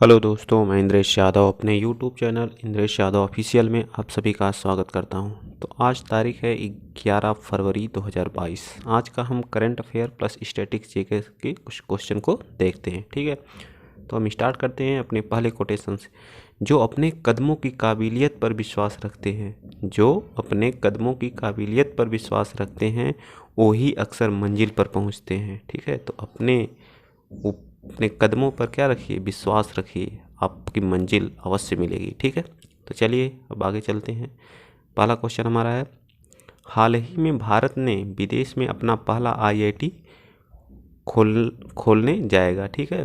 Hello दोस्तों, मैं इंद्रेश यादव अपने YouTube channel Indresh Yadav official में आप सभी का स्वागत करता हूं। तो आज तारीख है 11 फरवरी 2022। आज का हम current affair plus statics GK के कुछ क्वेश्चन को देखते हैं। ठीक है, तो हम स्टार्ट करते हैं अपने पहले कोटेशन से। जो अपने कदमों की काबिलियत पर विश्वास रखते हैं, जो अपने कदमों की काबिलियत पर विश्वास रखते हैं, वही अक्सर मंजिल पर पहुंचते हैं। ठीक है, तो अपने कदमों पर क्या रखिए, विश्वास रखिए, आपकी मंजिल अवश्य मिलेगी। ठीक है, तो चलिए अब आगे चलते हैं। पहला क्वेश्चन हमारा है, हाल ही में भारत ने विदेश में अपना पहला आईआईटी खोलने जाएगा। ठीक है,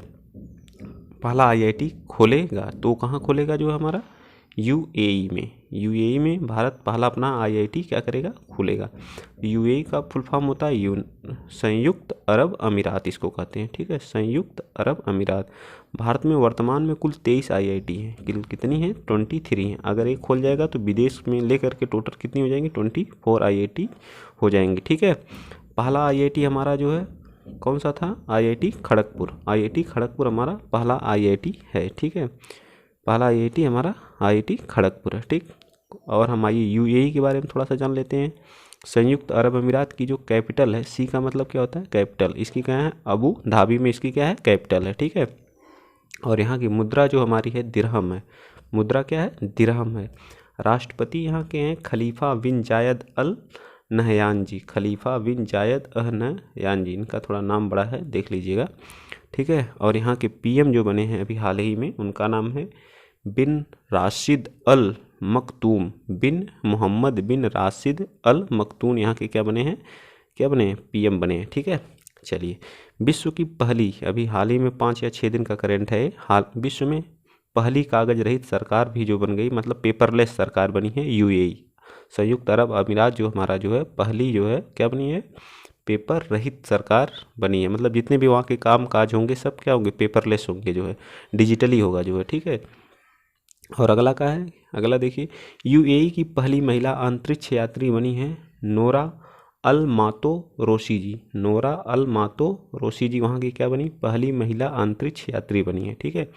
पहला आईआईटी खोलेगा, तो कहाँ खोलेगा? जो हमारा यूएई में, यूएई में भारत पहला अपना आईआईटी क्या करेगा? खोलेगा। यूएई का फुल फॉर्म होता है संयुक्त अरब अमीरात, इसको कहते हैं। ठीक है, संयुक्त अरब अमीरात। भारत में वर्तमान में कुल 23 आईआईटी हैं। कितनी हैं? 23 हैं। अगर एक खोल जाएगा तो विदेश में लेकर के टोटल कितनी हो जाएंगी? 24 आईआईटी हो जाएंगी। ठीक है, पहला आईआईटी हमारा जो है कौन सा था? आईआईटी खड़गपुर। आईआईटी खड़गपुर हमारा पहला आईआईटी है। ठीक है, पहला आईआईटी हमारा आईआईटी खड़गपुर है। ठीक, और हम आइए यूएई के बारे में थोड़ा सा जान लेते हैं। संयुक्त अरब अमीरात की जो कैपिटल है, सी का मतलब क्या होता है? कैपिटल। इसकी क्या है? अबू धाबी में इसकी क्या है? कैपिटल है। ठीक है, और यहाँ की मुद्रा जो हमारी है दिरहम है। मुद्रा क्या है? दिरहम है। राष्ट्रपति यहाँ के हैं खलीफा बिन जायद अल नहयान जी। खलीफा बिन जायद अल नहयान जी, इनका थोड़ा नाम बड़ा है, देख लीजिएगा। ठीक है, और यहाँ के पीएम जो बने हैं अभी हाल ही में, उनका नाम है बिन राशिद अल मखतूम। बिन मोहम्मद बिन राशिद अल मखतूम यहाँ के क्या बने हैं? क्या बने हैं? पीएम बने हैं। ठीक है, चलिए। विश्व की पहली, अभी हाल ही में 5 या 6 दिन का करंट है, हाल विश्व में पहली कागज रहित सरकार भी जो बन गई, मतलब पेपरलेस सरकार बनी है यूएई। संयुक्त अरब अमीरात जो हमारा जो है पहली जो है क्या बनी है? पेपर रहित सरकार बनी है। मतलब जितने भी वहाँ के काम काज होंगे सब क्या होंगे? पेपरलेस होंगे, जो है डिजिटली होगा जो है। ठीक है, और अगला क्या है? अगला देखिए, यूएई की पहली महिला अंतरिक्ष यात्री बनी है नोरा अल मातो रोशी जी। नोरा अल मातो रोशी जी वहाँ की क्या बनी? पहली महिला अंतरिक्ष यात्री बनी है। ठीक है,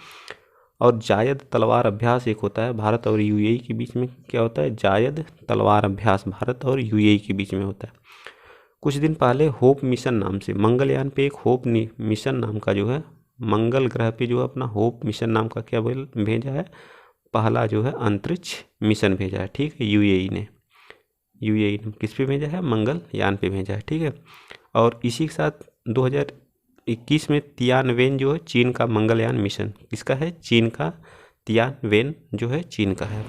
और जायद तलवार अभ्यास एक होता है भारत और यूएई के बीच में, क्या होता है? जायद तलवार अभ्यास भारत और यूएई के बीच में होता है। कुछ दिन पहले होप मिशन नाम से मंगलयान पे एक होप मिशन नाम का जो है मंगल ग्रह पे जो है अपना होप मिशन नाम का क्या भेजा है? पहला जो है अंतरिक्ष मिशन भेजा है। ठीक है, यूएई ने किस पे भेजा है? मंगलयान पे भेजा है। ठीक है, और इसी के साथ 2021 में तियानवेन जो है चीन का मंगलयान मिशन, किसका है? चीन का। तियानवेन जो है चीन का है।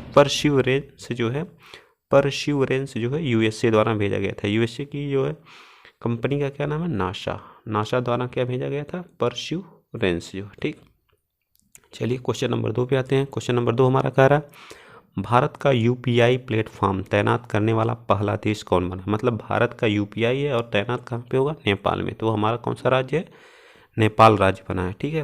परसिवरेंस जो है यूएसए द्वारा भेजा गया था। यूएसए की जो है कंपनी का क्या नाम है? नासा। नासा द्वारा क्या भेजा गया था? परसिवरेंस जो। ठीक, चलिए क्वेश्चन नंबर 2 पे आते हैं। क्वेश्चन नंबर 2 हमारा कह रहा है, भारत का यूपीआई प्लेटफॉर्म तैनात करने वाला पहला देश कौन बना? मतलब भारत का यूपीआई है और तैनात कहाँ पे होगा? नेपाल में। तो हमारा कौन सा राज्य है? नेपाल राज्य बना है। ठीक है,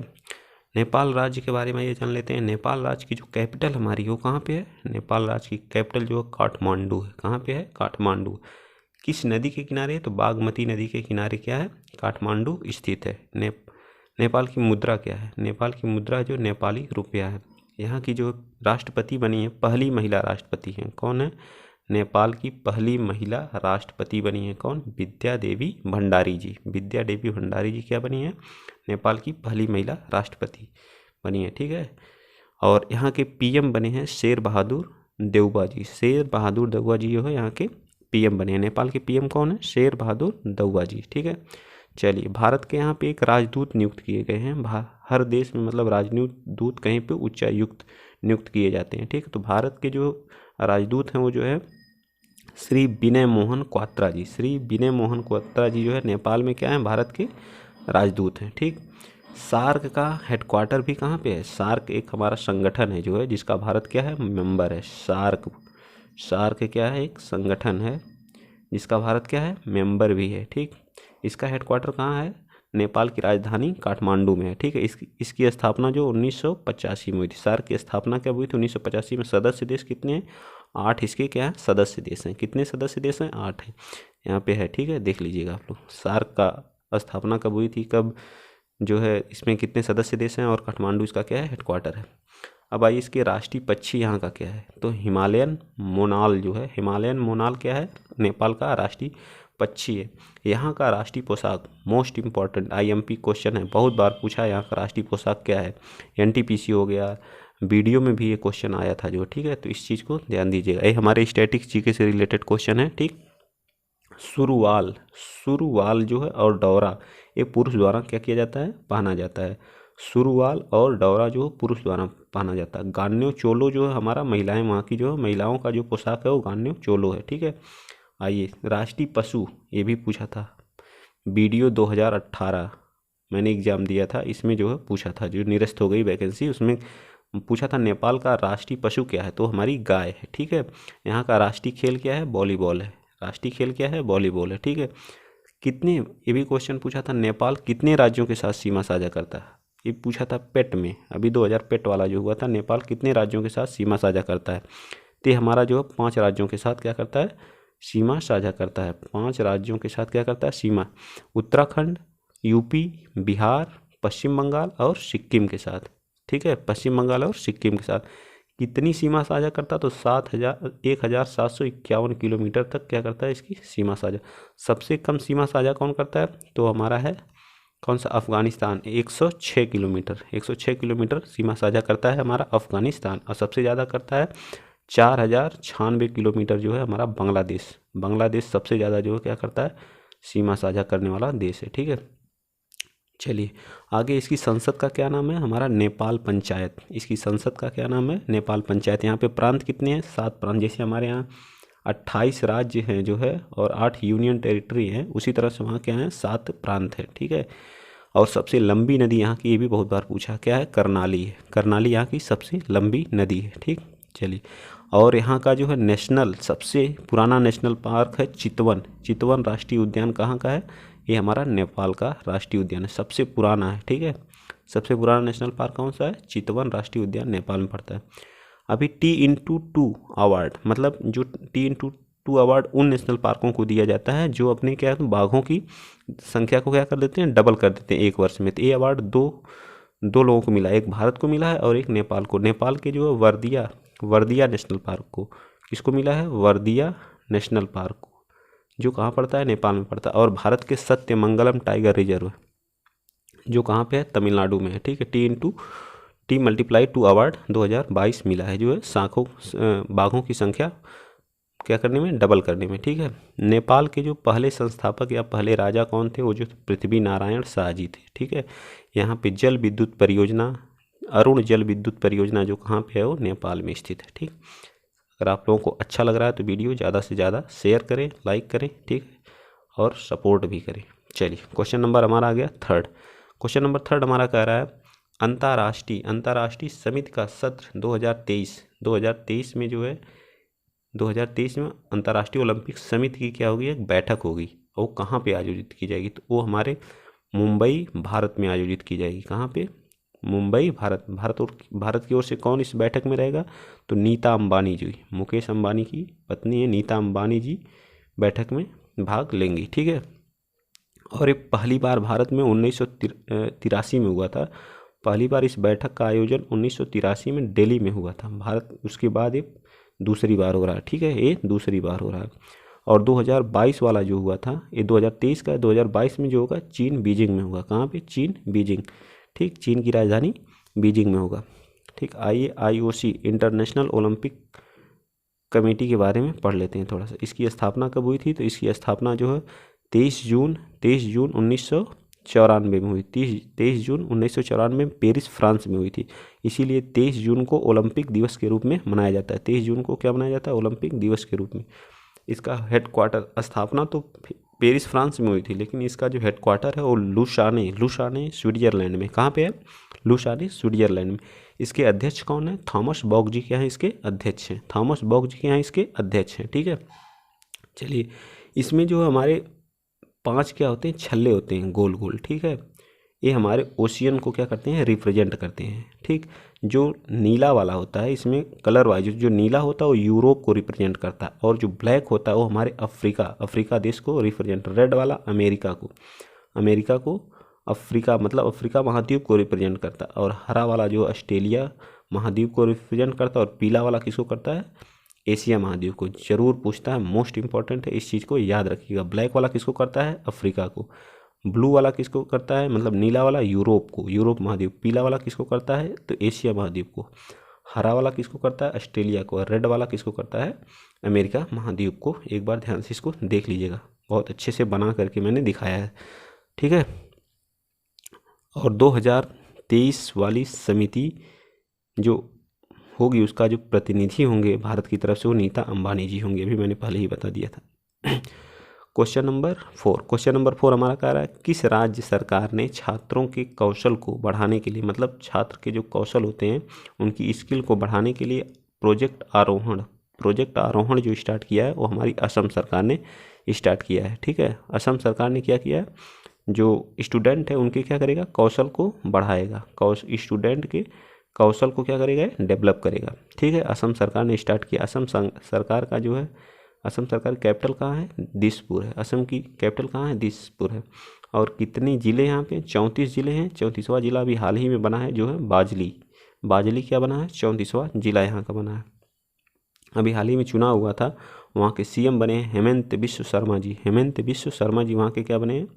नेपाल राज्य के बारे में ये जान लेते हैं। नेपाल राज्य की जो कैपिटल हमारी है वो कहाँ पे है? नेपाल राज्य की कैपिटल जो है काठमांडू है। कहाँ पे है? काठमांडू। किस नदी के किनारे है? तो बागमती नदी के किनारे क्या है? काठमांडू स्थित है। नेपाल की मुद्रा क्या है? नेपाल की मुद्रा जो नेपाली रुपया है। यहाँ की जो राष्ट्रपति बनी है, पहली महिला राष्ट्रपति हैं, कौन है? नेपाल की पहली महिला राष्ट्रपति बनी है कौन? विद्या देवी भंडारी जी। विद्या देवी भंडारी जी क्या बनी है? नेपाल की पहली महिला राष्ट्रपति बनी है। ठीक है, और यहाँ के पीएम बने हैं शेर बहादुर देउबा जी। शेर बहादुर देउबा जी जो है यहाँ के पीएम बने हैं। नेपाल के पीएम कौन है? शेर बहादुर देउबा जी। ठीक है, चलिए। भारत के यहाँ पे एक राजदूत नियुक्त किए गए हैं। हर देश में मतलब राजदूत कहीं पे उच्चायुक्त नियुक्त किए जाते हैं। ठीक है, तो भारत के जो राजदूत हैं वो जो है श्री विनय मोहन क्वात्रा जी। श्री विनय मोहन क्वात्रा जी जो है नेपाल में क्या है? भारत के राजदूत हैं। ठीक, सार्क का हेडक्वार्टर भी कहाँ पे है? सार्क एक हमारा संगठन है जो है जिसका भारत क्या है? मेंबर है। सार्क क्या है? एक संगठन है जिसका भारत क्या है? मेंबर भी है। ठीक, इसका हेडक्वार्टर कहाँ है? नेपाल की राजधानी काठमांडू में है। ठीक है, इसकी स्थापना जो 1985 में हुई थी। सार्क की स्थापना कब हुई थी? 1985 में। सदस्य देश कितने हैं? 8 इसके क्या है? सदस्य देश हैं। कितने सदस्य देश हैं? 8 हैं, यहाँ पे है। ठीक है, देख लीजिएगा आप लोग। सार्क का स्थापना कब हुई थी? कब? जो है इसमें कितने सदस्य देश हैं और काठमांडू इसका क्या है, हेडक्वार्टर है। अब आइए इसके राष्ट्रीय पक्षी यहाँ का क्या है, तो हिमालयन मोनाल जो है, हिमालयन मोनाल क्या है, नेपाल का राष्ट्रीय पक्षी है। यहाँ का राष्ट्रीय पोशाक, मोस्ट इम्पॉर्टेंट आईएमपी क्वेश्चन है, बहुत बार पूछा है यहाँ का राष्ट्रीय पोशाक क्या है, एनटीपीसी हो गया, वीडियो में भी ये क्वेश्चन आया था जो, ठीक है, तो इस चीज़ को ध्यान दीजिएगा, ये हमारे स्टैटिक जीके से रिलेटेड क्वेश्चन है, ठीक। सुरुवाल, सुरुवाल जो है और डौरा, ये पुरुष द्वारा क्या किया जाता है, पहना जाता है। सुरुवाल और डौरा जो पुरुष द्वारा पहना जाता है। गान्यो चोलो जो है हमारा महिलाएं, वहाँ की जो है महिलाओं का जो पोशाक है वो गान्यो चोलो है, ठीक है। आइए राष्ट्रीय पशु, ये भी पूछा था, वीडियो 2018 मैंने एग्जाम दिया था, इसमें जो है पूछा था, जो निरस्त हो गई वैकेंसी, उसमें पूछा था नेपाल का राष्ट्रीय पशु क्या है, तो हमारी गाय है, ठीक है। यहाँ का राष्ट्रीय खेल क्या है, वॉलीबॉल है, राष्ट्रीय खेल क्या है, वॉलीबॉल है, ठीक है। कितने, ये भी क्वेश्चन पूछा था, नेपाल कितने राज्यों के साथ सीमा साझा करता है, ये पूछा था पेट में, अभी 2000 पेट वाला जो हुआ था, नेपाल कितने राज्यों के साथ सीमा साझा करता है, तो हमारा जो 5 राज्यों के साथ क्या करता है, सीमा साझा करता है। 5 राज्यों के साथ क्या करता है, सीमा, उत्तराखंड, यूपी, बिहार, पश्चिम बंगाल और सिक्किम के साथ, ठीक है, पश्चिम बंगाल और सिक्किम के साथ। कितनी सीमा साझा करता, तो 1751 किलोमीटर तक क्या करता है, इसकी सीमा साझा। सबसे कम सीमा साझा कौन करता है, तो हमारा है कौन सा, अफगानिस्तान, 106 किलोमीटर, 106 किलोमीटर सीमा साझा करता है हमारा अफगानिस्तान। और सबसे ज़्यादा करता है 4096 किलोमीटर जो है हमारा बांग्लादेश, बांग्लादेश सबसे ज़्यादा जो है क्या करता है, सीमा साझा करने वाला देश है, ठीक है। चलिए आगे, इसकी संसद का क्या नाम है, हमारा नेपाल पंचायत, इसकी संसद का क्या नाम है, नेपाल पंचायत। यहाँ पे प्रांत कितने हैं, 7 प्रांत, जैसे हमारे यहाँ 28 राज्य हैं जो है और 8 यूनियन टेरिटरी हैं, उसी तरह से वहाँ क्या है, 7 प्रांत हैं, ठीक है। और सबसे लंबी नदी यहाँ की, ये भी बहुत बार पूछा, क्या है, कर्नाली है, कर्नाली यहाँ की सबसे लंबी नदी है, ठीक। चलिए, और यहाँ का जो है नेशनल, सबसे पुराना नेशनल पार्क है चितवन, चितवन राष्ट्रीय उद्यान कहाँ का है, ये हमारा नेपाल का राष्ट्रीय उद्यान है, सबसे पुराना है, ठीक है। सबसे पुराना नेशनल पार्क कौन सा है, चितवन राष्ट्रीय उद्यान नेपाल में पड़ता है। अभी T/2 अवार्ड, मतलब जो T/2 अवार्ड उन नेशनल पार्कों को दिया जाता है जो अपने क्या है, बाघों की संख्या को क्या कर देते हैं, डबल कर देते हैं एक वर्ष में। तो ये अवार्ड दो लोगों को मिला, एक भारत को मिला है और एक नेपाल को। नेपाल के जो वर्दिया नेशनल पार्क को, किसको मिला है, वर्दिया नेशनल पार्क को, जो कहाँ पड़ता है, नेपाल में पड़ता है। और भारत के सत्यमंगलम टाइगर रिजर्व जो कहाँ पे है, तमिलनाडु में है, ठीक है। T/2 अवार्ड 2022 मिला है, जो है बाघों की संख्या क्या करने में, डबल करने में, ठीक है। नेपाल के जो पहले संस्थापक या पहले राजा कौन थे, वो जो पृथ्वी नारायण शाह जी थे, ठीक है। यहाँ पे जल विद्युत परियोजना, अरुण जल विद्युत परियोजना जो कहाँ पे है, वो नेपाल में स्थित है, ठीक। अगर आप लोगों को अच्छा लग रहा है तो वीडियो ज़्यादा से ज़्यादा शेयर करें, लाइक करें, ठीक है, और सपोर्ट भी करें। चलिए क्वेश्चन नंबर हमारा आ गया थर्ड। क्वेश्चन नंबर थर्ड हमारा कह रहा है, अंतर्राष्ट्रीय समिति का सत्र 2023 में जो है 2023 में अंतर्राष्ट्रीय ओलंपिक समिति की क्या होगी, एक बैठक होगी, और वो कहाँ पे आयोजित की जाएगी, तो वो हमारे मुंबई भारत में आयोजित की जाएगी। कहाँ पे, मुंबई भारत। और भारत की ओर से कौन इस बैठक में रहेगा, तो नीता अंबानी जी, मुकेश अंबानी की पत्नी है नीता अंबानी जी बैठक में भाग लेंगी, ठीक है। और ये पहली बार भारत में 1983 में हुआ था, पहली बार इस बैठक का आयोजन 1983 में दिल्ली में हुआ था भारत, उसके बाद ये दूसरी बार हो रहा है, ठीक है, ये दूसरी बार हो रहा है। और 2022 वाला जो हुआ था, ये 2023 का है, 2022 में जो होगा चीन बीजिंग में होगा। कहाँ पे, चीन बीजिंग, ठीक, चीन की राजधानी बीजिंग में होगा, ठीक। आइए IOC इंटरनेशनल ओलंपिक कमेटी के बारे में पढ़ लेते हैं थोड़ा सा। इसकी स्थापना कब हुई थी, तो इसकी स्थापना जो है 23 जून 1994 में हुई, 23 जून 1994 में पेरिस फ्रांस में हुई थी। इसीलिए 23 जून को ओलंपिक दिवस के रूप में मनाया जाता है। 23 जून को क्या मनाया जाता है, ओलंपिक दिवस के रूप में। इसका हेडक्वार्टर, स्थापना तो पेरिस फ्रांस में हुई थी, लेकिन इसका जो हेडक्वार्टर है वो लुसाने स्विट्जरलैंड में। कहाँ पे है, लुसाने स्विट्जरलैंड में। इसके अध्यक्ष कौन है, थॉमस बॉक जी के यहाँ इसके अध्यक्ष हैं, थॉमस बॉक जी के यहाँ इसके अध्यक्ष हैं, ठीक है। चलिए, इसमें जो हमारे 5 क्या होते हैं, छल्ले होते हैं गोल गोल, ठीक है। ये हमारे ओशियन को क्या करते हैं, रिप्रेजेंट करते हैं, ठीक। जो नीला वाला होता है, इसमें कलर वाइज जो नीला होता है वो यूरोप को रिप्रेजेंट करता है, और जो ब्लैक होता है वो हमारे अफ्रीका देश को रिप्रेजेंट, रेड वाला अमेरिका को, अफ्रीका मतलब अफ्रीका महाद्वीप को रिप्रेजेंट करता है, और हरा वाला जो ऑस्ट्रेलिया महाद्वीप को रिप्रेजेंट करता है, और पीला वाला किसको करता है, एशिया महाद्वीप को। जरूर पूछता है, मोस्ट इंपॉर्टेंट है, इस चीज़ को याद रखिएगा। ब्लैक वाला किसको करता है, अफ्रीका को। ब्लू वाला किसको करता है, मतलब नीला वाला यूरोप को, यूरोप महाद्वीप। पीला वाला किसको करता है, तो एशिया महाद्वीप को। हरा वाला किसको करता है, ऑस्ट्रेलिया को। रेड वाला किसको करता है, अमेरिका महाद्वीप को। एक बार ध्यान से इसको देख लीजिएगा, बहुत अच्छे से बना करके मैंने दिखाया है, ठीक है। और 2023 वाली समिति जो होगी, उसका जो प्रतिनिधि होंगे भारत की तरफ से, वो नीता अंबानी जी होंगे, अभी मैंने पहले ही बता दिया था। क्वेश्चन नंबर 4 हमारा कह रहा है, किस राज्य सरकार ने छात्रों के कौशल को बढ़ाने के लिए, मतलब छात्र के जो कौशल होते हैं उनकी स्किल को बढ़ाने के लिए प्रोजेक्ट आरोहण जो स्टार्ट किया है, वो हमारी असम सरकार ने स्टार्ट किया है, ठीक है। असम सरकार ने क्या किया है, जो स्टूडेंट है उनके क्या करेगा, कौशल को बढ़ाएगा, स्टूडेंट के कौशल को क्या करेगा, डेवलप करेगा, ठीक है। असम सरकार ने स्टार्ट किया। असम सरकार का जो है, असम सरकार कैपिटल कहाँ है, दिसपुर है। असम की कैपिटल कहाँ है, दिसपुर है। और कितने ज़िले यहाँ पे, 34 ज़िले हैं। 34वां जिला अभी हाल ही में बना है, जो है बाजली क्या बना है, 34वां जिला यहाँ का बना है। अभी हाल ही में चुनाव हुआ था, वहाँ के सीएम बने हैं हेमंत बिश्व शर्मा जी वहाँ के क्या बने हैं,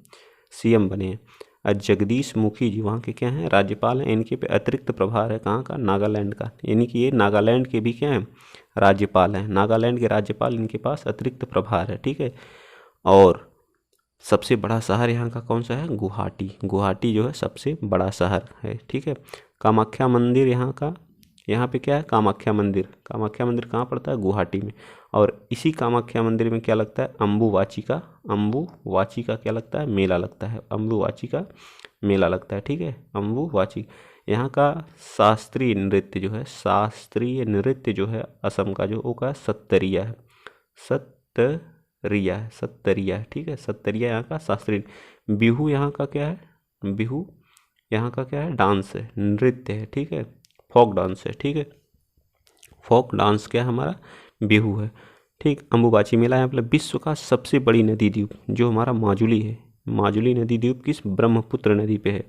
सीएम बने हैं। और जगदीश मुखी जी वहाँ के क्या हैं, राज्यपाल हैं। इनके पे अतिरिक्त प्रभार है कहाँ का, नागालैंड का, यानी कि ये नागालैंड के भी क्या हैं, राज्यपाल हैं। नागालैंड के राज्यपाल, इनके पास अतिरिक्त प्रभार है, ठीक है। और सबसे बड़ा शहर यहाँ का कौन सा है, गुवाहाटी जो है सबसे बड़ा शहर है, ठीक है। कामाख्या मंदिर यहाँ पे क्या है, कामाख्या मंदिर कहाँ पड़ता है, गुवाहाटी में। और इसी कामाख्या मंदिर में क्या लगता है, अम्बुवाची का क्या लगता है, मेला लगता है। अम्बुवाची का मेला लगता है, ठीक है, अम्बुवाची। यहाँ का शास्त्रीय नृत्य जो है असम का, जो वो का सत्तरिया है, ठीक है। सत्तरिया यहाँ का शास्त्रीय। बिहू यहाँ का क्या है, डांस है, नृत्य है, ठीक है, फोक डांस है, ठीक है। फोक डांस क्या हमारा, बिहू है, ठीक। अम्बुबाची मेला है, मतलब विश्व का सबसे बड़ी नदी द्वीप जो हमारा माजुली है। माजुली नदी द्वीप किस, ब्रह्मपुत्र नदी पे है,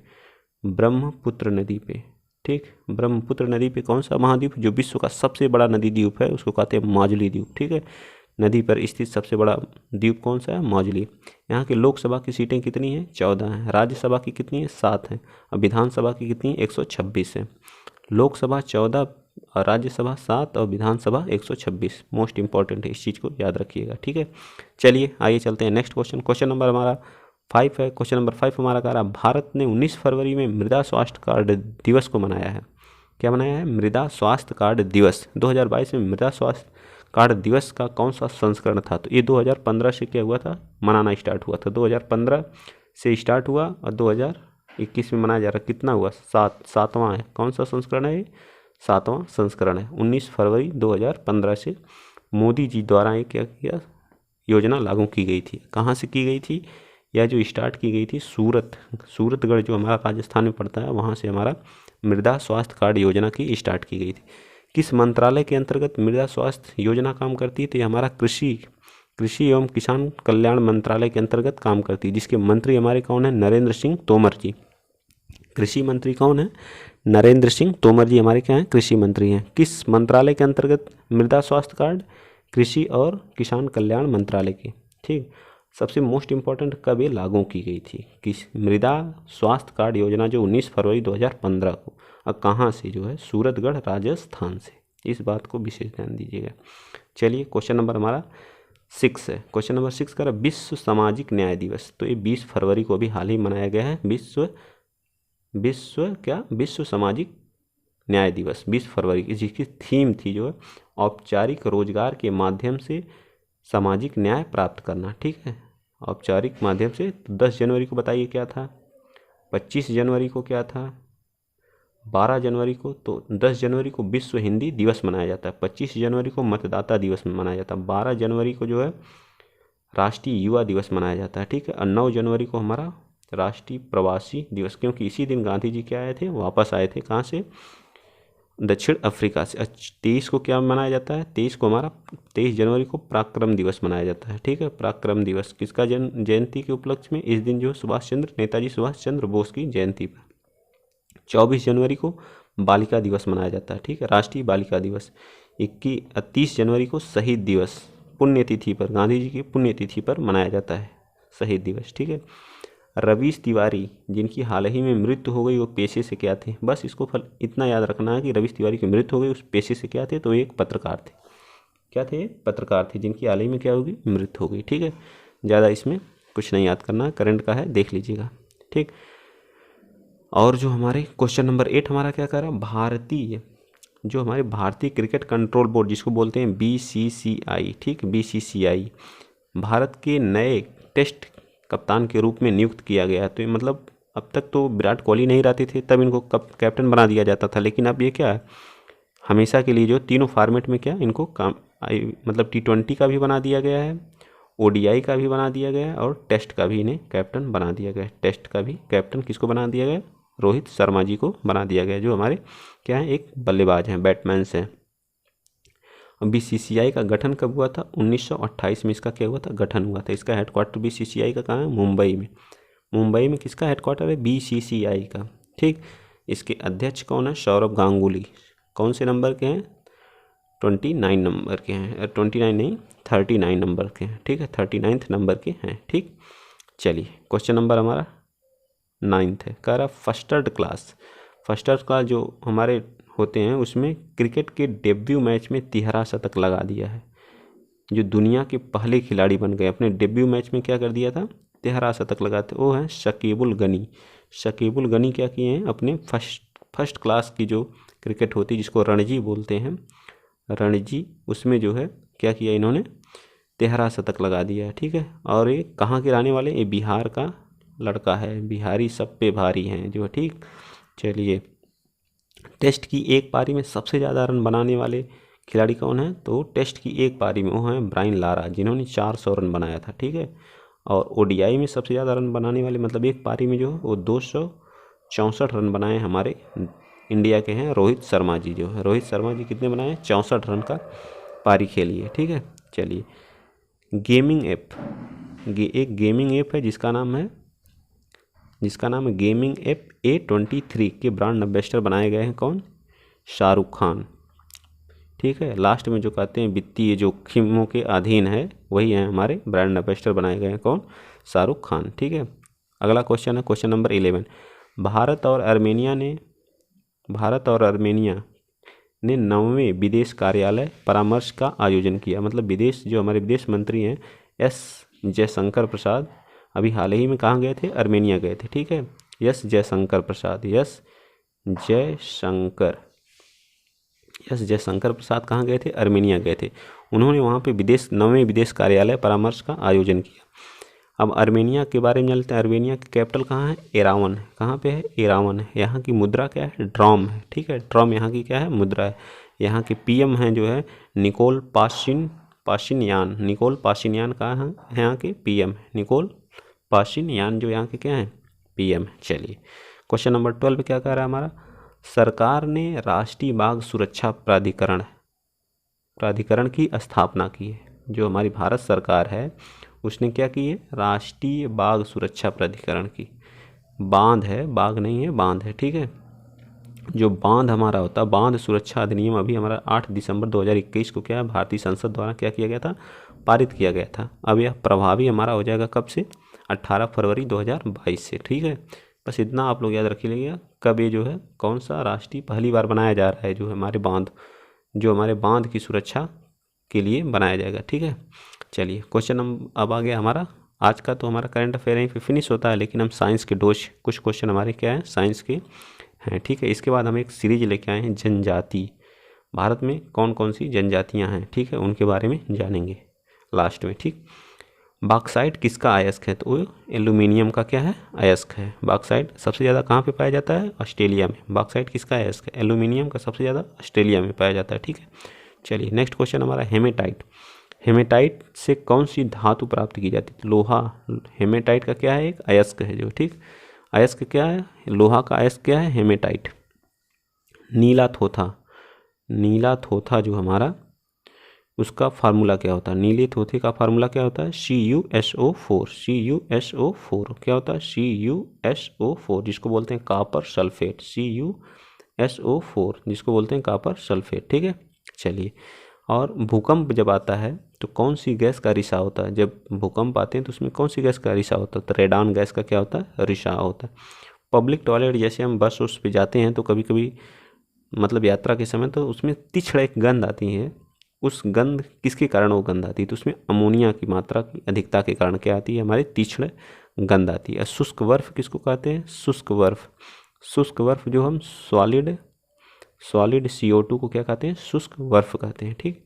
ब्रह्मपुत्र नदी पे, ठीक। ब्रह्मपुत्र नदी पे कौन सा महाद्वीप, जो विश्व का सबसे बड़ा नदी द्वीप है, उसको कहते हैं माजुली द्वीप, ठीक है। नदी पर स्थित सबसे बड़ा द्वीप कौन सा है, माजुली। यहाँ की लोकसभा की सीटें कितनी हैं, 14 हैं। राज्यसभा की कितनी है, 7 हैं। और विधानसभा की कितनी है, 126 है। लोकसभा 14, राज्यसभा 7 और विधानसभा 126। मोस्ट इंपॉर्टेंट है, इस चीज़ को याद रखिएगा, ठीक है। चलिए आइए चलते हैं नेक्स्ट क्वेश्चन नंबर हमारा 5 है। क्वेश्चन नंबर 5 हमारा कह रहा है, भारत ने 19 फरवरी में मृदा स्वास्थ्य कार्ड दिवस को मनाया है। क्या मनाया है, मृदा स्वास्थ्य कार्ड दिवस। 2022 में मृदा स्वास्थ्य कार्ड दिवस का कौन सा संस्करण था, तो ये 2015 से क्या हुआ था, मनाना स्टार्ट हुआ था। 2015 से स्टार्ट हुआ और 2021 में मनाया जा रहा है। कितना हुआ, 7वां है। कौन सा संस्करण है, 7वां संस्करण है। 19 फरवरी 2015 से मोदी जी द्वारा ये क्या किया, योजना लागू की गई थी। कहाँ से की गई थी, या जो स्टार्ट की गई थी सूरतगढ़ जो हमारा राजस्थान में पड़ता है, वहाँ से हमारा मृदा स्वास्थ्य कार्ड योजना की स्टार्ट की गई थी। किस मंत्रालय के अंतर्गत मृदा स्वास्थ्य योजना काम करती है, तो ये हमारा कृषि एवं किसान कल्याण मंत्रालय के अंतर्गत काम करती है, जिसके मंत्री हमारे कौन है, नरेंद्र सिंह तोमर जी। कृषि मंत्री कौन है, नरेंद्र सिंह तोमर जी हमारे क्या हैं, कृषि मंत्री हैं। किस मंत्रालय के अंतर्गत मृदा स्वास्थ्य कार्ड, कृषि और किसान कल्याण मंत्रालय के, ठीक। सबसे मोस्ट इम्पॉर्टेंट कब ये लागू की गई थी, किस, मृदा स्वास्थ्य कार्ड योजना जो 19 फरवरी 2015 को, और कहाँ से, जो है सूरतगढ़ राजस्थान से। इस बात को विशेष ध्यान दीजिएगा। चलिए क्वेश्चन नंबर हमारा 6 है। क्वेश्चन नंबर 6 का विश्व सामाजिक न्याय दिवस, तो ये 20 फरवरी को अभी हाल ही मनाया गया है। विश्व सामाजिक न्याय दिवस 20 फरवरी की, जिसकी थीम थी जो है औपचारिक रोजगार के माध्यम से सामाजिक न्याय प्राप्त करना, ठीक है। औपचारिक माध्यम से। 10 जनवरी को बताइए क्या था, 25 जनवरी को क्या था, 12 जनवरी को, तो 10 जनवरी को विश्व हिंदी दिवस मनाया जाता है। 25 जनवरी को मतदाता दिवस मनाया जाता है। 12 जनवरी को जो है राष्ट्रीय युवा दिवस मनाया जाता है, ठीक है। और 9 जनवरी को हमारा राष्ट्रीय प्रवासी दिवस, क्योंकि इसी दिन गांधी जी क्या आए थे, वापस आए थे, कहाँ से, दक्षिण अफ्रीका से। 23 को क्या मनाया जाता है? 23 को हमारा 23 जनवरी को पराक्रम दिवस मनाया जाता है। ठीक है, पराक्रम दिवस किसका जयंती के उपलक्ष्य में? इस दिन जो नेताजी सुभाष चंद्र बोस की जयंती पर। 24 जनवरी को बालिका दिवस मनाया जाता है। ठीक है, राष्ट्रीय बालिका दिवस। 30 जनवरी को शहीद दिवस, पुण्यतिथि पर, गांधी जी की पुण्यतिथि पर मनाया जाता है शहीद दिवस। ठीक है, रवीश तिवारी जिनकी हाल ही में मृत्यु हो गई, वो पेशे से क्या थे? बस इसको इतना याद रखना है कि रवीश तिवारी की मृत्यु हो गई, उस पेशे से क्या थे? तो एक पत्रकार थे। क्या थे? पत्रकार थे, जिनकी हाल ही में क्या होगी? मृत्यु हो गई। ठीक है, ज़्यादा इसमें कुछ नहीं याद करना, करंट का है, देख लीजिएगा। ठीक, और जो हमारे क्वेश्चन नंबर 8 हमारा क्या कर रहा है? भारतीय क्रिकेट कंट्रोल बोर्ड, जिसको बोलते हैं BCCI। ठीक, BCCI भारत के नए टेस्ट कप्तान के रूप में नियुक्त किया गया है। तो मतलब अब तक तो विराट कोहली नहीं रहते थे, तब इनको कैप्टन बना दिया जाता था, लेकिन अब ये क्या है, हमेशा के लिए जो तीनों फॉर्मेट में क्या इनको मतलब T20 का भी बना दिया गया है, ODI का भी बना दिया गया है, और टेस्ट का भी इन्हें कैप्टन बना दिया गया है। टेस्ट का भी कैप्टन किसको बना दिया गया? रोहित शर्मा जी को बना दिया गया, जो हमारे क्या है, एक बल्लेबाज हैं, बैट्समैन्स हैं। BCCI का गठन कब हुआ था? 1928 में इसका क्या हुआ था? गठन हुआ था। इसका हेडक्वार्टर BCCI का कहाँ है? मुंबई में। मुंबई में किसका हेडक्वार्टर है? BCCI का। ठीक, इसके अध्यक्ष कौन है? सौरभ गांगुली। कौन से नंबर के हैं? 29 नंबर के हैं। 29 नहीं, 39 नंबर के हैं। ठीक है, 39 नंबर के हैं। ठीक, चलिए क्वेश्चन नंबर हमारा 9 है। कह रहा फर्स्ट क्लास जो हमारे होते हैं, उसमें क्रिकेट के डेब्यू मैच में 13 शतक लगा दिया है। जो दुनिया के पहले खिलाड़ी बन गए, अपने डेब्यू मैच में क्या कर दिया था? 13 शतक लगाते, वो हैं शकीबुल गनी। शकीबुल गनी क्या किए हैं? अपने फर्स्ट क्लास की जो क्रिकेट होती है, जिसको रणजी बोलते हैं, रणजी, उसमें जो है क्या किया इन्होंने? 13 शतक लगा दिया है। ठीक है, और ये कहाँ के रहने वाले? ये बिहार का लड़का है, बिहारी सब पे भारी हैं जो। ठीक, चलिए, टेस्ट की एक पारी में सबसे ज़्यादा रन बनाने वाले खिलाड़ी कौन है? तो टेस्ट की एक पारी में वो हैं ब्रायन लारा, जिन्होंने 400 रन बनाया था। ठीक है, और ODI में सबसे ज़्यादा रन बनाने वाले, मतलब एक पारी में जो है वो 264 रन बनाए हमारे इंडिया के हैं रोहित शर्मा जी। जो है रोहित शर्मा जी कितने बनाए? 64 रन का पारी खेली है। ठीक है, चलिए, गेमिंग ऐप, एक गेमिंग ऐप है जिसका नाम है गेमिंग ऐप A23 के ब्रांड एम्बेसडर बनाए गए हैं कौन? शाहरुख खान। ठीक है, लास्ट में जो कहते हैं वित्तीय जोखिमों के अधीन है, वही है हमारे ब्रांड एम्बेसडर बनाए गए हैं कौन? शाहरुख खान। ठीक है, अगला क्वेश्चन है क्वेश्चन नंबर 11। भारत और आर्मेनिया ने 9वें विदेश कार्यालय परामर्श का आयोजन किया। मतलब जो हमारे विदेश मंत्री हैं S जयशंकर प्रसाद, अभी हाल ही में कहाँ गए थे? आर्मेनिया गए थे। ठीक है, S जयशंकर प्रसाद कहाँ गए थे? आर्मेनिया गए थे। उन्होंने वहाँ पे 9वें विदेश कार्यालय परामर्श का आयोजन किया। अब आर्मेनिया के बारे में जानते हैं। आर्मेनिया की कैपिटल कहाँ है? एरावन है। कहाँ पे है? एरावन है। यहाँ की मुद्रा क्या है? ड्रॉम है। ठीक है, ड्रॉम यहाँ की क्या है? मुद्रा है। यहाँ के PM हैं जो है निकोल पाशिनयान। निकोल पाशिनयान कहाँ है? यहाँ के PM है निकोल पाशिनयान, जो यहाँ के क्या है? PM। चलिए, क्वेश्चन नंबर 12 क्या कह रहा है हमारा? सरकार ने राष्ट्रीय बाघ सुरक्षा प्राधिकरण की स्थापना की है। जो हमारी भारत सरकार है उसने क्या की है? राष्ट्रीय बाघ सुरक्षा प्राधिकरण की। बांध है, बाघ नहीं है, बांध है। ठीक है, जो बांध हमारा होता है, बांध सुरक्षा अधिनियम अभी हमारा 8 दिसंबर 2021 को क्या है? भारतीय संसद द्वारा क्या किया गया था? पारित किया गया था। अब यह प्रभावी हमारा हो जाएगा कब से? 18 फरवरी 2022 से। ठीक है, बस इतना आप लोग याद रख लीजिएगा। कब ये जो है कौन सा राष्ट्रीय पहली बार बनाया जा रहा है, जो हमारे बांध की सुरक्षा के लिए बनाया जाएगा। ठीक है, चलिए क्वेश्चन अब आ गया हमारा आज का। तो हमारा करंट अफेयर यहीं पे फिनिश होता है, लेकिन हम साइंस के कुछ क्वेश्चन हमारे क्या है? साइंस के हैं। ठीक है, इसके बाद हम एक सीरीज लेके आए हैं जनजाति। भारत में कौन कौन सी जनजातियां हैं? ठीक है, उनके बारे में जानेंगे लास्ट में। ठीक, बॉक्साइट किसका अयस्क है? तो एल्यूमिनियम का क्या है? अयस्क है। बॉक्साइट सबसे ज़्यादा कहाँ पे पाया जाता है? ऑस्ट्रेलिया में। बॉक्साइट किसका अयस्क है? एल्यूमिनियम का सबसे ज़्यादा ऑस्ट्रेलिया में पाया जाता है। ठीक है, चलिए नेक्स्ट क्वेश्चन हमारा हेमेटाइट। हेमेटाइट से कौन सी धातु प्राप्त की जाती है? लोहा। हेमेटाइट का क्या है? एक अयस्क है जो। ठीक, अयस्क क्या है? लोहा का अयस्क क्या है? हेमेटाइट। नीला थोथा, नीला थोथा जो हमारा, उसका फार्मूला क्या होता है? नीले थोथे का फार्मूला क्या होता है? CuSO4। CuSO4 क्या होता है? CuSO4 जिसको बोलते हैं कॉपर सल्फेट। CuSO4 जिसको बोलते हैं कॉपर सल्फेट। ठीक है, चलिए। और भूकंप जब आता है तो कौन सी गैस का रिसाव होता है? जब भूकंप आते हैं तो उसमें कौन सी गैस का रिसाव होता है? तो रेडॉन गैस का क्या होता है? रिसाव होता है। पब्लिक टॉयलेट जैसे हम बस उस पे जाते हैं तो कभी कभी मतलब यात्रा के समय तो उसमें तीक्ष्ण एक गंध आती है। उस गंध किसके कारण वो गंध आती है? तो उसमें अमोनिया की मात्रा की अधिकता के कारण क्या आती है? हमारी तीक्ष्ण गंध आती है। शुष्क बर्फ किसको कहते हैं? शुष्क बर्फ। शुष्क बर्फ जो हम सॉलिड CO2 को क्या कहते हैं? शुष्क बर्फ कहते हैं। ठीक।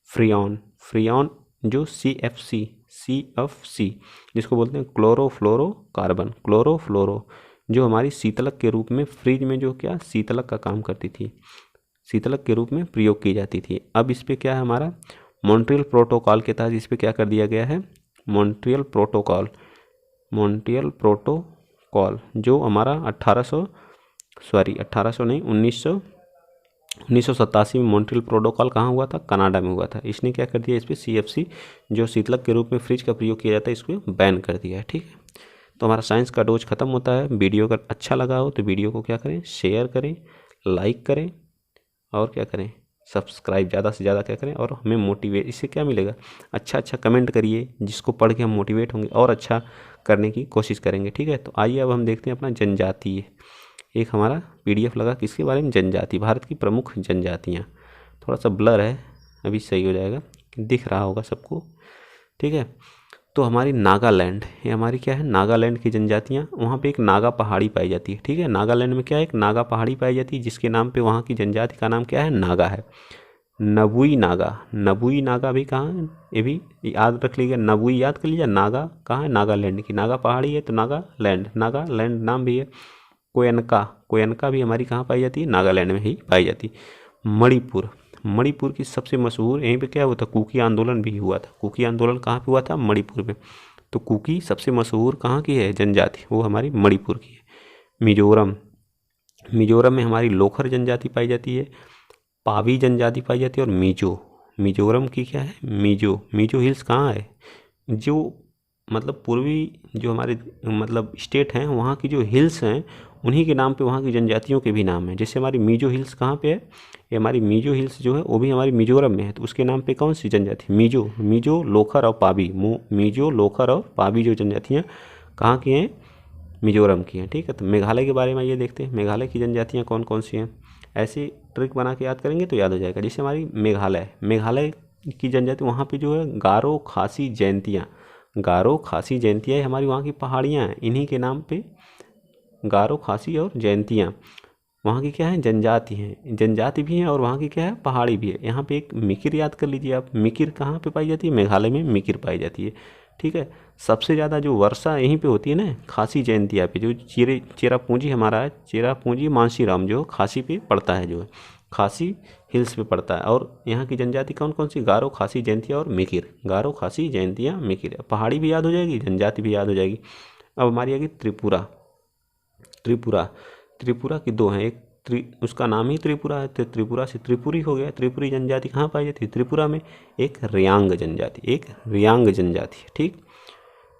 फ्रियॉन जो CFC जिसको बोलते हैं क्लोरोफ्लोरोकार्बन। क्लोरोफ्लोरो जो हमारी शीतलक के रूप में फ्रिज में जो क्या शीतलक का काम करती थी, शीतलक के रूप में प्रयोग की जाती थी। अब इस पे क्या है हमारा? मॉन्ट्रियल प्रोटोकॉल के तहत इस पे क्या कर दिया गया है? मॉन्ट्रियल प्रोटोकॉल जो हमारा 1987 में मॉन्ट्रियल प्रोटोकॉल कहाँ हुआ था? कनाडा में हुआ था। इसने क्या कर दिया? इस पर CFC जो शीतलक के रूप में फ्रिज का प्रयोग किया जाता है इसको बैन कर दिया है। ठीक है, तो हमारा साइंस का डोज खत्म होता है। वीडियो अगर अच्छा लगा हो तो वीडियो को क्या करें? शेयर करें, लाइक करें और क्या करें? सब्सक्राइब ज़्यादा से ज़्यादा क्या करें? और हमें मोटिवेट, इससे क्या मिलेगा? अच्छा कमेंट करिए जिसको पढ़ के हम मोटिवेट होंगे और अच्छा करने की कोशिश करेंगे। ठीक है, तो आइए अब हम देखते हैं अपना जनजातीय। एक हमारा PDF लगा किसके बारे में? जनजाति, भारत की प्रमुख जनजातियाँ। थोड़ा सा ब्लर है, अभी सही हो जाएगा, दिख रहा होगा सबको। ठीक है, तो हमारी नागालैंड, ये हमारी क्या है? नागालैंड की जनजातियाँ। वहाँ पे एक नागा पहाड़ी पाई जाती है। ठीक है, नागालैंड में क्या है? एक नागा पहाड़ी पाई जाती है जिसके नाम पे वहाँ की जनजाति का नाम क्या है? नागा है। नबुई नागा भी कहाँ है? ये भी याद रख लीजिए, नबुई याद कर लीजिए। नागा कहाँ है? नागालैंड की। नागा पहाड़ी है तो नागालैंड नाम भी है। कोयनका भी हमारी कहाँ पाई जाती है? नागालैंड में ही पाई जाती है। मणिपुर की सबसे मशहूर, यहीं पे क्या हुआ था? कुकी आंदोलन भी हुआ था। कुकी आंदोलन कहाँ पे हुआ था? मणिपुर में। तो कुकी सबसे मशहूर कहाँ की है जनजाति? वो हमारी मणिपुर की है। मिजोरम में हमारी लोथर जनजाति पाई जाती है, पावी जनजाति पाई जाती है और मिजोरम की क्या है? मिजो हिल्स कहाँ है? जो मतलब पूर्वी जो हमारे मतलब स्टेट हैं वहाँ की जो हिल्स हैं उन्हीं के नाम पे वहाँ की जनजातियों के भी नाम हैं। जैसे हमारी मिजो हिल्स कहाँ पे है? ये हमारी मिजो हिल्स जो है वो भी हमारी मिजोरम में है, तो उसके नाम पे कौन सी जनजाति? मिजो लोथर और पावी। मिजो लोथर और पावी जो जनजातियाँ कहाँ की हैं? मिजोरम की हैं। ठीक है, तो मेघालय के बारे में ये देखते हैं। मेघालय की जनजातियाँ कौन कौन सी हैं? ऐसी ट्रिक बना के याद करेंगे तो याद हो जाएगा। जैसे हमारी मेघालय की जनजाति, वहाँ पे जो है गारो खासी जयंतियाँ हमारी वहाँ की पहाड़ियाँ हैं, इन्हीं के नाम पे गारो खासी और जयंतियाँ वहाँ की क्या है? जनजाति हैं, जनजाति भी हैं और वहाँ की क्या है? पहाड़ी भी है। यहाँ पे एक मिकिर याद कर लीजिए आप। मिकिर कहाँ पे पाई जाती है? मेघालय में मिकिर पाई जाती है। ठीक है, सबसे ज़्यादा जो वर्षा यहीं पे होती है ना, खासी जयंतिया पे। जो चेरापूंजी हमारा है, चेरापूंजी मानसीराम जो खासी पे पड़ता है, जो है खासी हिल्स पे पड़ता है। और यहाँ की जनजाति कौन कौन सी? गारो खासी जयंतिया और मिकिर। गारो खासी जयंतिया मिकिर, पहाड़ी भी याद हो जाएगी, जनजाति भी याद हो जाएगी। अब हमारी आगे त्रिपुरा की दो हैं। एक उसका नाम ही त्रिपुरा है, तो त्रिपुरा से त्रिपुरी हो गया। त्रिपुरी जनजाति कहाँ पाई जाती है? त्रिपुरा में। एक रियांग जनजाति। ठीक,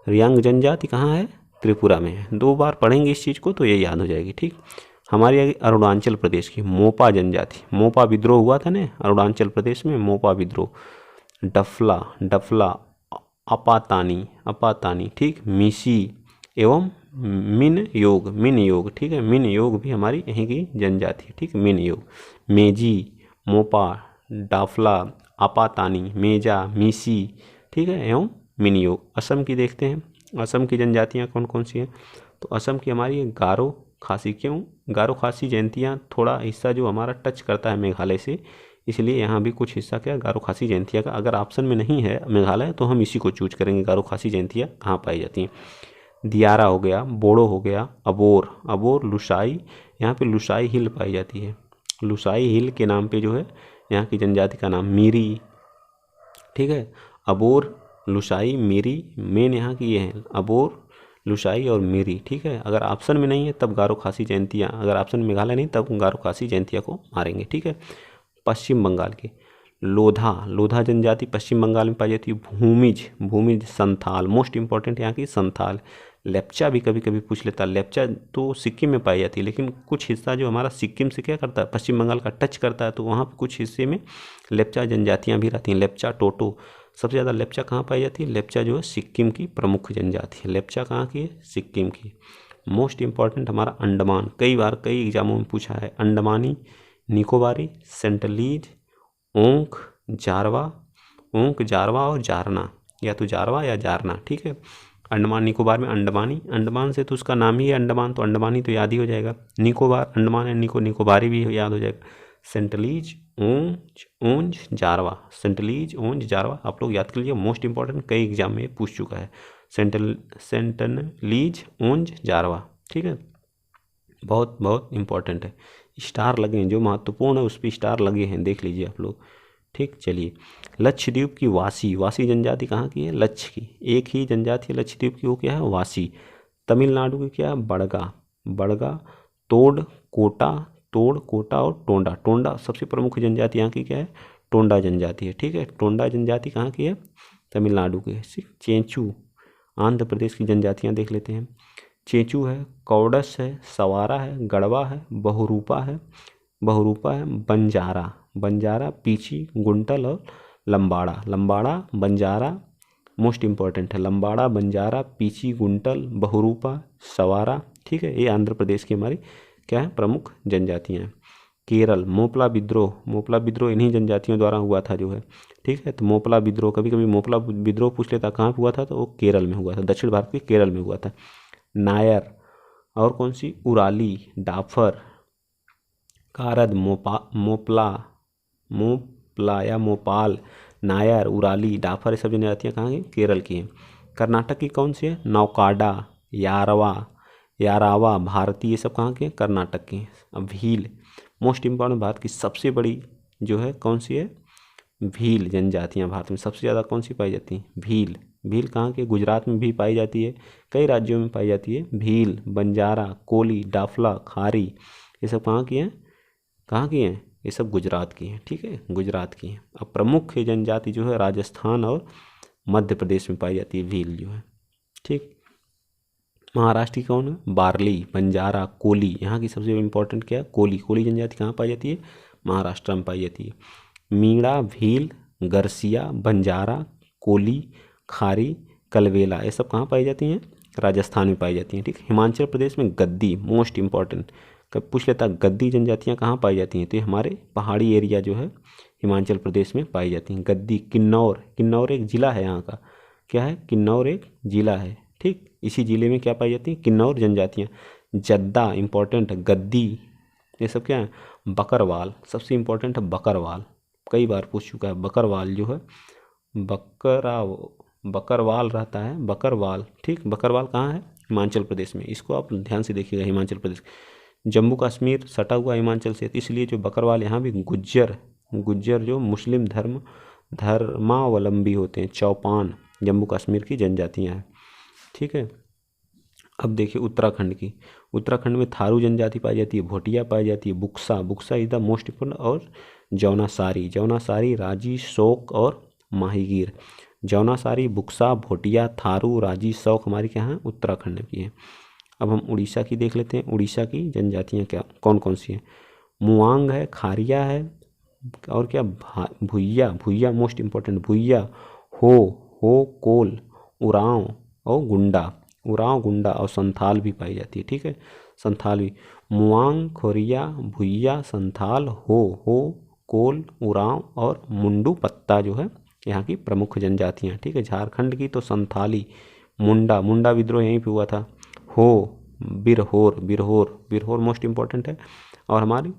रियांग जनजाति कहाँ है? त्रिपुरा में है। 2 बार पढ़ेंगे इस चीज़ को तो ये याद हो जाएगी। ठीक, हमारी आगे अरुणाचल प्रदेश की मोपा जनजाति। मोपा विद्रोह हुआ था ना अरुणाचल प्रदेश में, मोपा विद्रोह। डफला अपातानी। ठीक, मिसी एवं मिन योग। ठीक है, मिन योग भी हमारी यहीं की जनजाति है। ठीक, मिन योग। मेजी, मोपा, डाफला, अपातानी, मेजा, मिसी। ठीक है, एवं मिन योग। असम की देखते हैं, असम की जनजातियाँ कौन कौन सी हैं? तो असम की हमारी गारो खासी। क्यों गारो खासी जयंतियाँ? थोड़ा हिस्सा जो हमारा टच करता है मेघालय से, इसलिए यहाँ भी कुछ हिस्सा क्या गारो खासी जयंतिया का। अगर ऑप्शन में नहीं है मेघालय तो हम इसी को चूज करेंगे। गारो खासी जयंतियाँ कहाँ पाई जाती हैं? दियारा हो गया, बोडो हो गया, अबोर लुसाई। यहाँ पे लुसाई हिल पाई जाती है। लुसाई हिल के नाम पे जो है यहाँ की जनजाति का नाम मीरी। ठीक है, अबोर, लुसाई, मीरी मेन यहाँ की ये हैं। अबोर, लुसाई और मीरी। ठीक है, अगर ऑप्शन में नहीं है तब गारो खासी जयंतियाँ, अगर ऑप्शन में मेघालय नहीं तब गारो खासी जयंतिया को मारेंगे। ठीक है, पश्चिम बंगाल के। लोधा जनजाति पश्चिम बंगाल में पाई जाती है। भूमिज संथाल, मोस्ट इंपॉर्टेंट यहाँ की संथाल। लेप्चा भी कभी कभी पूछ लेता है। लेप्चा तो सिक्किम में पाई जाती है, लेकिन कुछ हिस्सा जो हमारा सिक्किम से क्या करता है, पश्चिम बंगाल का टच करता है, तो वहाँ पर कुछ हिस्से में लेप्चा जनजातियाँ भी रहती हैं। लेप्चा, टोटो। सबसे ज़्यादा लेप्चा कहाँ पाई जाती है? लेप्चा जो है सिक्किम की प्रमुख जनजाति है। लेप्चा कहाँ की है? सिक्किम की। मोस्ट इंपॉर्टेंट हमारा अंडमान, कई बार कई एग्जामों में पूछा है। अंडमानी, निकोबारी, सेंटलीज, ओंक, जारवा और जारना, या तो जारवा या जारना, ठीक है। अंडमान निकोबार में अंडमानी, अंडमान से तो उसका नाम ही है अंडमान, तो अंडमानी तो याद ही हो जाएगा। निकोबार, अंडमान है, निकोबारी भी याद हो जाएगा। सेंटलीज, ओंज, जारवा। सेंटलीज, ओंज, जारवा आप लोग याद कर लीजिए, मोस्ट इंपॉर्टेंट, कई एग्जाम में पूछ चुका है। सेंटलीज, ओंज, जारवा, ठीक है। बहुत बहुत इंपॉर्टेंट है। स्टार लगे हैं, जो महत्वपूर्ण है उस पर स्टार लगे हैं, देख लीजिए आप लोग, ठीक। चलिए, लक्षद्वीप की वासी जनजाति कहाँ की है? लक्ष की। एक ही जनजाति है लक्षद्वीप की, वो क्या है? वासी। तमिलनाडु की क्या है? बड़गा, तोड़, कोटा और टोंडा सबसे प्रमुख जनजाति यहाँ की क्या है? टोंडा जनजाति है, ठीक है। टोंडा जनजाति कहाँ की है? तमिलनाडु की है। चेंचू, आंध्र प्रदेश की जनजातियाँ देख लेते हैं। चेंचू है, कौडस है, सवारा है, गढ़वा है, बहुरूपा है, बंजारा, पीची, गुंटल और लंबाड़ा, बंजारा मोस्ट इंपॉर्टेंट है। लंबाड़ा, बंजारा, पीची, गुंटल, बहुरूपा, सवारा, ठीक है। ये आंध्र प्रदेश की हमारी क्या है? प्रमुख जनजातियाँ हैं। केरल, मोपला विद्रोह इन्हीं जनजातियों द्वारा हुआ था जो है, ठीक है। तो मोपला विद्रोह, कभी कभी मोपला विद्रोह पूछ लेता कहाँ हुआ था, तो वो केरल में हुआ था, दक्षिण भारत के केरल में हुआ था। नायर और कौन सी? उराली, डाफर, कारद, मोपला या मोपाल, नायर, उराली, डाफर, ये सब जनजातियाँ कहाँ की? केरल की हैं। कर्नाटक की कौन सी है? नौकाडा, यारावा, भारती, ये सब कहाँ के? कर्नाटक की हैं। अब भील, मोस्ट इंपॉर्टेंट, भारत की सबसे बड़ी जो है कौन सी है? भील जनजातियाँ भारत में सबसे ज़्यादा कौन सी पाई जाती हैं? भील कहाँ के? गुजरात में भी पाई जाती है, कई राज्यों में पाई जाती है। भील, बंजारा, कोली, डाफला, खारी, ये सब कहाँ की हैं? ये सब गुजरात की हैं, ठीक है, गुजरात की हैं। अब प्रमुख जनजाति जो है राजस्थान और मध्य प्रदेश में पाई जाती है भील जो है, ठीक। महाराष्ट्र की कौन है? बार्ली, बंजारा, कोली, यहाँ की सबसे इम्पोर्टेंट क्या है? कोली जनजाति कहाँ पाई जाती है? महाराष्ट्र में पाई जाती है। मीणा, भील, गरसिया, बंजारा, कोली, खारी, कलवेला, ये सब कहाँ पाई जाती हैं? राजस्थान में पाई जाती हैं, ठीक। हिमाचल प्रदेश में गद्दी, मोस्ट इंपॉर्टेंट, कब पूछ लेता गद्दी जनजातियाँ कहाँ पाई जाती हैं? तो ये हमारे पहाड़ी एरिया जो है हिमाचल प्रदेश में पाई जाती हैं। गद्दी, किन्नौर एक ज़िला है यहाँ का, क्या है? किन्नौर एक ज़िला है, ठीक। इसी ज़िले में क्या पाई जाती हैं? किन्नौर जनजातियाँ। जद्दा इंपॉर्टेंट, गद्दी, ये सब क्या है? बकरवाल, सबसे इम्पोर्टेंट है बकरवाल, कई बार पूछ चुका है। बकरवाल जो है बकरवाल रहता है, बकरवाल, ठीक। बकरवाल कहाँ है? हिमाचल प्रदेश में, इसको आप ध्यान से देखिएगा। हिमाचल प्रदेश, जम्मू कश्मीर सटा हुआ हिमाचल से, इसलिए जो बकरवाल यहाँ भी गुज्जर जो मुस्लिम धर्मावलंबी होते हैं, चौपान जम्मू कश्मीर की जनजातियाँ हैं, ठीक है। अब देखिए उत्तराखंड में थारू जनजाति पाई जाती है, भोटिया पाई जाती है, Buksa is the most important, और जौनासारी, राजी, शौक और माहीगीर। जौनासारी, बुक्सा, भोटिया, थारू, राजी, शौक हमारी क्या है? उत्तराखंड की है। अब हम उड़ीसा की देख लेते हैं। उड़ीसा की जनजातियाँ क्या कौन कौन सी हैं? मुआंग है, खारिया है, और क्या? भुइया मोस्ट इंपॉर्टेंट, भुइया, हो, कोल, उरांव और गुंडा और संथाल भी पाई जाती है, ठीक है। संथाल भी, मुआंग, खोरिया, भुइया, संथाल, हो, कोल, उरांव और मुंडू पत्ता जो है यहाँ की प्रमुख जनजातियाँ, ठीक है। झारखंड की तो संथाली, मुंडा विद्रोह यहीं पे हुआ था। बिरहोर मोस्ट इंपॉर्टेंट है। और हमारी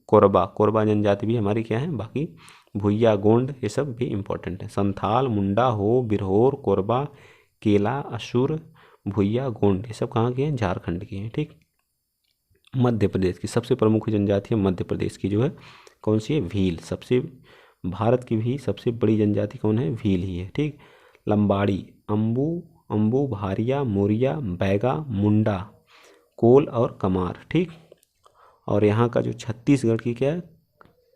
कोरबा जनजाति भी हमारी क्या है? बाकी भुइया, गोंड, ये सब भी इंपॉर्टेंट है। संथाल, मुंडा, हो, बिरहोर, कोरबा, केला, असुर, भुइया, गोंड, ये सब कहाँ के हैं? झारखंड के हैं, ठीक। मध्य प्रदेश की सबसे प्रमुख जनजाति है मध्य प्रदेश की जो है कौन सी है? भील। भारत की भी सबसे बड़ी जनजाति कौन है? भील ही है, ठीक। लंबाड़ी, अम्बू, भारिया, मोरिया, बैगा, मुंडा, कोल और कमार, ठीक। और यहाँ का जो छत्तीसगढ़ की क्या है?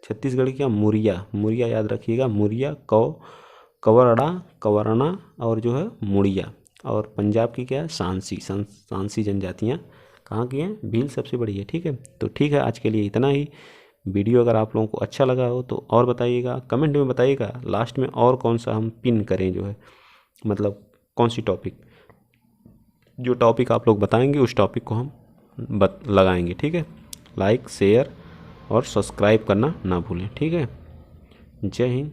छत्तीसगढ़ क्या मुरिया, मुरिया याद रखिएगा, मुरिया, कवरड़ा, कवरना और जो है मुड़िया। और पंजाब की क्या है, सांसी, सांसी जनजातियाँ कहाँ की हैं, भील सबसे बड़ी है। ठीक है, तो ठीक है, आज के लिए इतना ही। वीडियो अगर आप लोगों को अच्छा लगा हो तो और बताइएगा, कमेंट में बताइएगा लास्ट में और कौन सा हम पिन करें, जो है मतलब कौन सी टॉपिक, जो टॉपिक आप लोग बताएंगे उस टॉपिक को हम लगाएंगे। ठीक है, लाइक शेयर और सब्सक्राइब करना ना भूलें। ठीक है, जय हिंद।